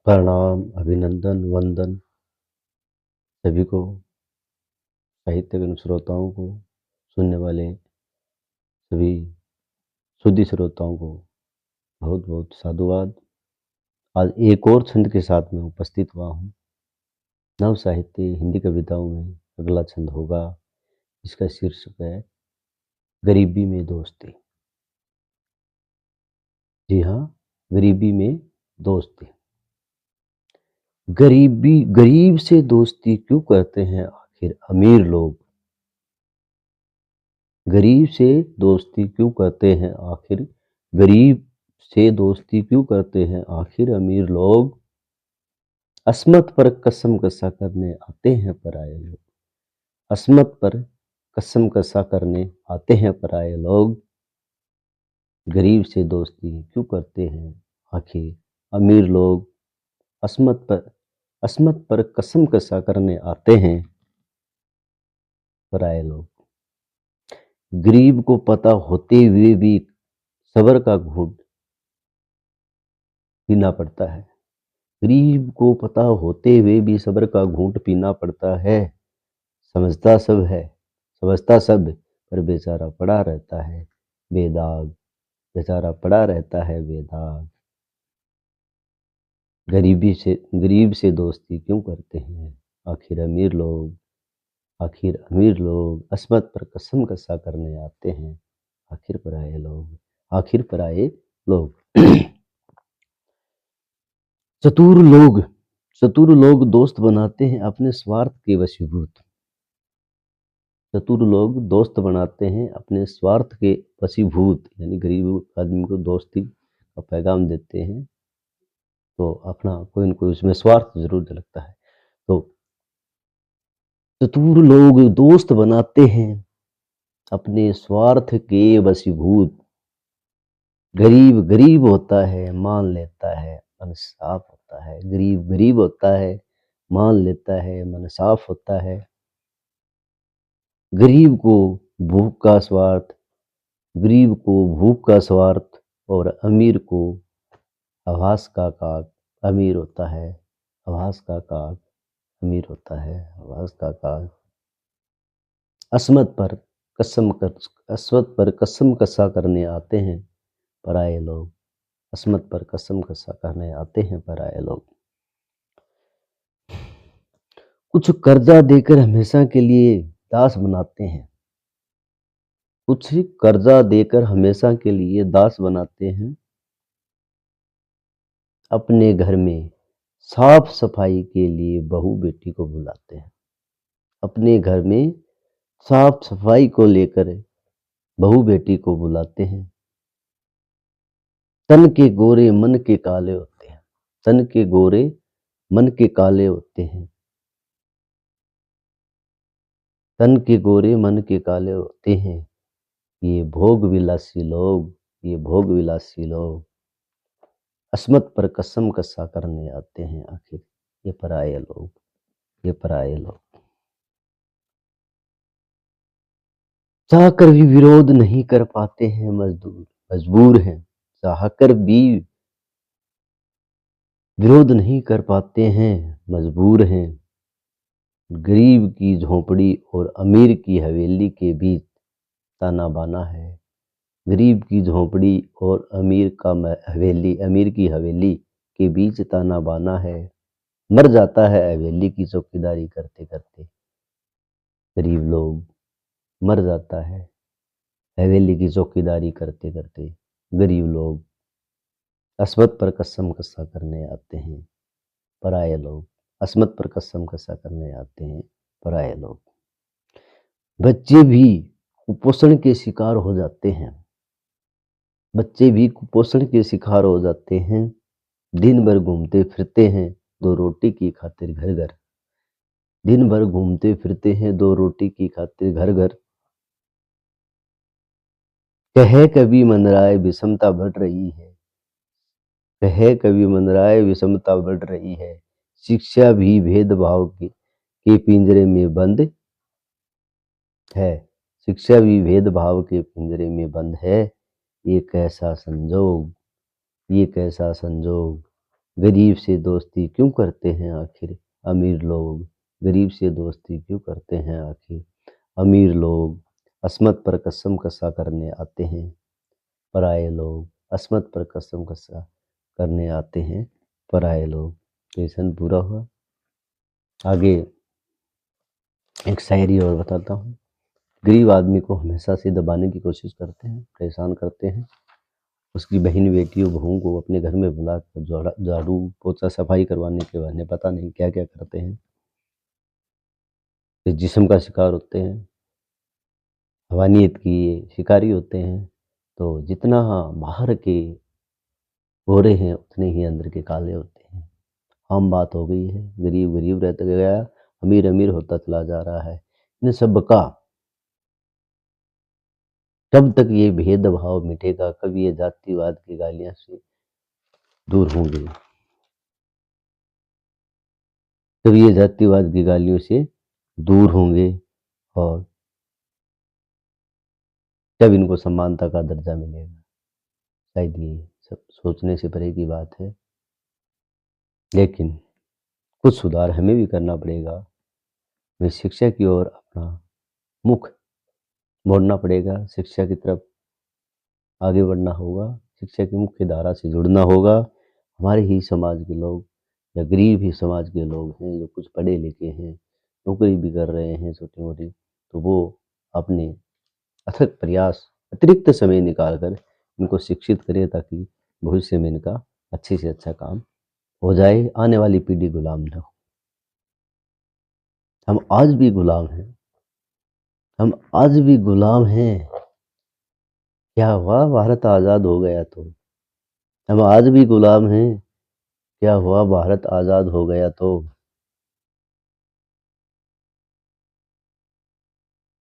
प्रणाम, अभिनंदन, वंदन सभी को, साहित्य के श्रोताओं को, सुनने वाले सभी सुधी श्रोताओं को बहुत बहुत साधुवाद। आज एक और छंद के साथ में उपस्थित हुआ हूँ। नव साहित्य हिंदी कविताओं में अगला छंद होगा, इसका शीर्षक है गरीबी में दोस्ती। जी हाँ, गरीबी में दोस्ती। गरीब से दोस्ती क्यों करते हैं आखिर अमीर लोग? गरीब से दोस्ती क्यों करते हैं आखिर गरीब से दोस्ती क्यों करते हैं आखिर अमीर लोग? अस्मत पर कसम कसा करने आते हैं पराये लोग। अस्मत पर कसम कसा करने आते हैं पराये लोग। गरीब से दोस्ती क्यों करते हैं आखिर अमीर लोग? अस्मत पर कसम कसा करने आते हैं पराये लोग। गरीब को पता होते हुए भी सब्र का घूंट पीना पड़ता है। गरीब को पता होते हुए भी सब्र का घूंट पीना पड़ता है। समझता सब पर बेचारा पड़ा रहता है बेदाग। बेचारा पड़ा रहता है बेदाग। गरीब से दोस्ती क्यों करते हैं आखिर अमीर लोग? आखिर अमीर लोग अस्मत पर कसम कसा करने आते हैं आखिर पराये लोग। आखिर पराये लोग। चतुर लोग दोस्त बनाते हैं अपने स्वार्थ के वशीभूत। चतुर लोग दोस्त बनाते हैं अपने स्वार्थ के वशीभूत, यानी गरीब आदमी को दोस्ती का पैगाम देते हैं तो अपना कोई न कोई उसमें स्वार्थ जरूर झलकता है। तो चतुर लोग दोस्त बनाते हैं अपने स्वार्थ के वशीभूत। गरीब होता है मान लेता है मन साफ होता है। गरीब होता है मान लेता है मन साफ होता है। गरीब को भूख का स्वार्थ और अमीर को आभास का काग अमीर होता है। आभास का काग अमीर होता है। आभास का काग। अस्मत पर कसम कसा करने आते हैं पराये लोग। अस्मत पर कसम कसा करने आते हैं पराये लोग। कुछ कर्जा देकर हमेशा के लिए दास बनाते हैं। कुछ कर्जा देकर हमेशा के लिए दास बनाते हैं। अपने घर में साफ सफाई के लिए बहू बेटी को बुलाते हैं। अपने घर में साफ सफाई को लेकर बहू बेटी को बुलाते हैं। तन के गोरे मन के काले होते हैं। तन के गोरे मन के काले होते हैं। तन के गोरे मन के काले होते हैं। ये भोग विलासी लोग अस्मत पर कसम कसा करने आते हैं आखिर ये पराये लोग। चाहकर भी विरोध नहीं कर पाते हैं मजबूर हैं। चाहकर भी विरोध नहीं कर पाते हैं मजबूर हैं। गरीब की झोंपड़ी और अमीर की हवेली के बीच ताना बाना है। गरीब की झोंपड़ी और अमीर की हवेली के बीच ताना बाना है। मर जाता है हवेली की चौकीदारी करते करते। गरीब लोग मर जाता है हवेली की चौकीदारी करते करते। गरीब लोग अस्मत पर कसम कसा करने आते हैं पराये लोग। अस्मत पर कसम कसा करने आते हैं पराये लोग। बच्चे भी कुपोषण के शिकार हो जाते हैं। बच्चे भी कुपोषण के शिकार हो जाते हैं। दिन भर घूमते फिरते हैं दो रोटी की खातिर घर घर। दिन भर घूमते फिरते हैं दो रोटी की खातिर घर घर। कहे कभी मनराय विषमता बढ़ रही है। कहे कभी मनराय विषमता बढ़ रही है। शिक्षा भी भेदभाव के पिंजरे में बंद है। शिक्षा भी भेदभाव के पिंजरे में बंद है। ये कैसा संजोग गरीब से दोस्ती क्यों करते हैं आखिर अमीर लोग, गरीब से दोस्ती क्यों करते हैं आखिर अमीर लोग, अस्मत पर कसम कसा करने आते हैं पराये लोग, अस्मत पर कसम कसा करने आते हैं पराये लोग। तो ये सन पूरा हुआ। आगे एक शायरी और बताता हूँ। गरीब आदमी को हमेशा से दबाने की कोशिश करते हैं, परेशान करते हैं। उसकी बहन बेटियों बहुओं को अपने घर में बुलाकर झाड़ू पोछा सफाई करवाने के बहाने पता नहीं क्या क्या करते हैं। इस जिस्म का शिकार होते हैं, हवानियत की शिकारी होते हैं। तो जितना बाहर के गोरे हैं उतने ही अंदर के काले होते हैं। आम बात हो गई है, गरीब गरीब रहता गया, अमीर अमीर होता चला जा रहा है। इन सब का कब तक ये भेदभाव मिटेगा, कब ये जातिवाद की गालियां से दूर होंगे, कब ये जातिवाद की गालियों से दूर होंगे और जब इनको समानता का दर्जा मिलेगा। शायद ये सब सोचने से परे की बात है, लेकिन कुछ सुधार हमें भी करना पड़ेगा। हमें शिक्षा की ओर अपना मुख मोड़ना पड़ेगा, शिक्षा की तरफ आगे बढ़ना होगा, शिक्षा की मुख्य धारा से जुड़ना होगा। हमारे ही समाज के लोग या गरीब ही समाज के लोग हैं जो कुछ पढ़े लिखे हैं, नौकरी भी कर रहे हैं छोटी मोटी, तो वो अपने अथक प्रयास अतिरिक्त समय निकाल कर इनको शिक्षित करें ताकि भविष्य में इनका अच्छे से अच्छा काम हो जाए, आने वाली पीढ़ी गुलाम न हो। हम आज भी गुलाम हैं, हम आज भी गुलाम हैं। क्या हुआ भारत आज़ाद हो गया तो? हम आज भी गुलाम हैं। क्या हुआ भारत आज़ाद हो गया तो?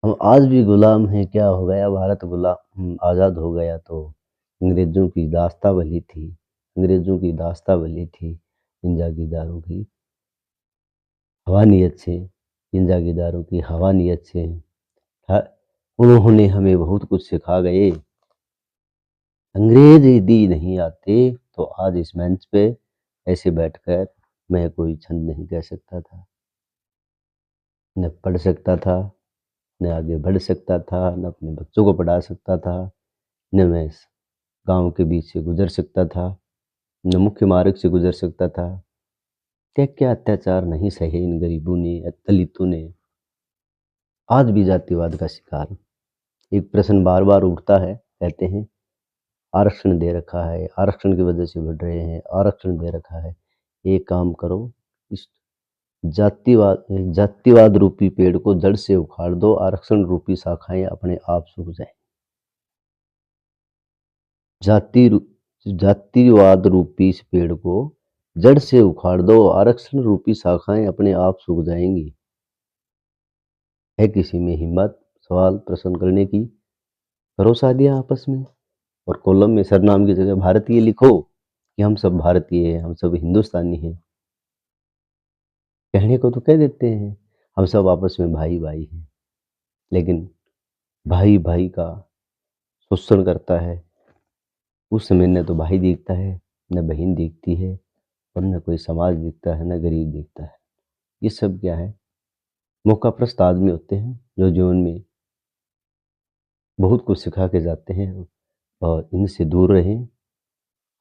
हम आज भी गुलाम हैं। क्या हो गया भारत गुलाम आज़ाद हो गया तो? अंग्रेज़ों की दास्तावली थी, अंग्रेज़ों की दास्तावली थी इन जागीरदारों की हवानियत से, इन जागीरदारों की हवानियत से उन्होंने हमें बहुत कुछ सिखा गए। अंग्रेज यदि नहीं आते तो आज इस मंच पे ऐसे बैठकर मैं कोई छंद नहीं कह सकता था, न पढ़ सकता था, न आगे बढ़ सकता था, न अपने बच्चों को पढ़ा सकता था, न मैं इस गांव के बीच से गुजर सकता था, न मुख्य मार्ग से गुजर सकता था। क्या क्या अत्याचार नहीं सहे इन गरीबों ने, दलितों ने। आज भी जातिवाद का शिकार। एक प्रश्न बार बार उठता है, कहते हैं आरक्षण दे रखा है, आरक्षण की वजह से बढ़ रहे हैं, आरक्षण दे रखा है। एक काम करो, इस जातिवाद रूपी पेड़ को जड़ से उखाड़ दो, आरक्षण रूपी शाखाएं अपने आप सूख जाए। जातिवाद रूपी इस पेड़ को जड़ से उखाड़ दो, आरक्षण रूपी शाखाएं अपने आप सूख जाएंगी। है किसी में हिम्मत सवाल प्रश्न करने की? करो शादियां आपस में और कॉलम में सरनाम की जगह भारतीय लिखो कि हम सब भारतीय हैं, हम सब हिंदुस्तानी हैं। कहने को तो कह देते हैं हम सब आपस में भाई भाई हैं, लेकिन भाई भाई का शोषण करता है। उस समय न तो भाई दिखता है, न बहन दिखती है, और न कोई समाज दिखता है, न गरीब दिखता है। ये सब क्या है? मौकाप्रस्त आदमी होते हैं जो जीवन में बहुत कुछ सिखा के जाते हैं, और इनसे दूर रहें,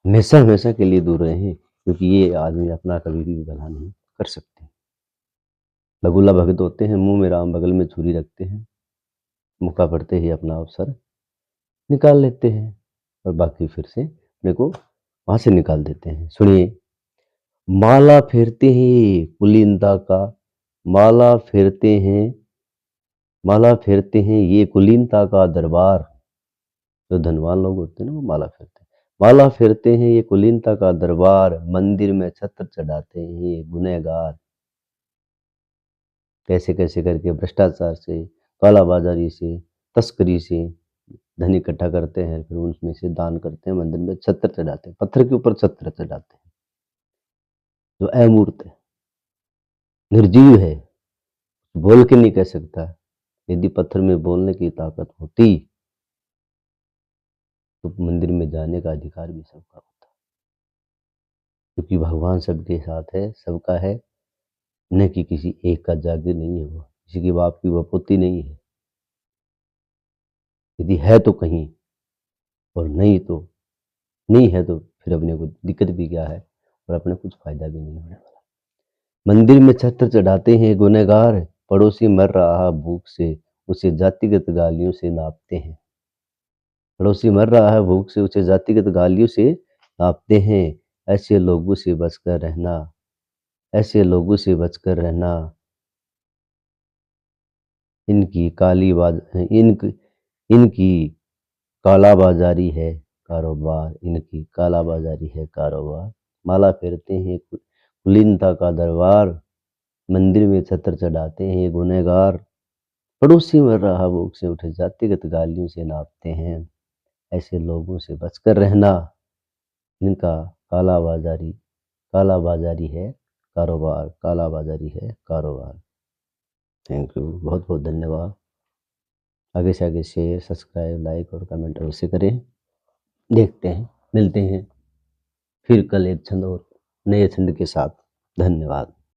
हमेशा हमेशा के लिए दूर रहें, क्योंकि ये आदमी अपना कभी भी भला नहीं कर सकते। बगुला भगत होते हैं, मुंह में राम बगल में छुरी रखते हैं, मौका पड़ते ही अपना अवसर निकाल लेते हैं और बाकी फिर से अपने को वहां से निकाल देते हैं। सुनिए, माला फेरते हैं कुलीनता का, माला फेरते हैं, माला फेरते हैं ये कुलीनता का दरबार। जो धनवान लोग होते हैं ना, वो माला फेरते हैं। माला फेरते हैं ये कुलीनता का दरबार, मंदिर में छत्र चढ़ाते हैं ये गुनहगार। कैसे कैसे करके भ्रष्टाचार से, कालाबाजारी से, तस्करी से धन इकट्ठा करते हैं, फिर उसमें से दान करते हैं, मंदिर में छत्र चढ़ाते हैं, पत्थर के ऊपर छत्र चढ़ाते हैं। जो अमूर्त है, निर्जीव है, बोल के नहीं कह सकता। यदि पत्थर में बोलने की ताकत होती तो मंदिर में जाने का अधिकार भी सबका होता। क्योंकि भगवान सबके साथ है, सबका है, न कि किसी एक का जागीर नहीं है वो, किसी के बाप की वो पोती नहीं है। यदि है तो कहीं, और नहीं है तो फिर अपने को दिक्कत भी क्या है, और अपने कुछ फ़ायदा भी नहीं होने वाला। मंदिर में छत्र चढ़ाते हैं गुनहगार, पड़ोसी मर रहा भूख से, उसे जातिगत गालियों से नापते हैं। पड़ोसी मर रहा है भूख से, उसे जातिगत गालियों से नापते हैं। ऐसे लोगों से बचकर रहना, ऐसे लोगों से बचकर रहना, इनकी काली बाज इनक इनकी कालाबाज़ारी है कारोबार, इनकी कालाबाज़ारी है कारोबार। माला फेरते हैं कुलीनता का दरबार, मंदिर में छत्र चढ़ाते हैं गुनहगार, पड़ोसी मर रहा भूख से, उठे जातिगत गालियों से नापते हैं। ऐसे लोगों से बचकर रहना, इनका कालाबाज़ारी कालाबाज़ारी है कारोबार, कालाबाज़ारी है कारोबार। थैंक यू, बहुत-बहुत धन्यवाद। आगे से आगे शेयर, सब्सक्राइब, लाइक और कमेंट अवश्य करें। देखते हैं, मिलते हैं फिर कल एक छंद और नए छंद के साथ। धन्यवाद।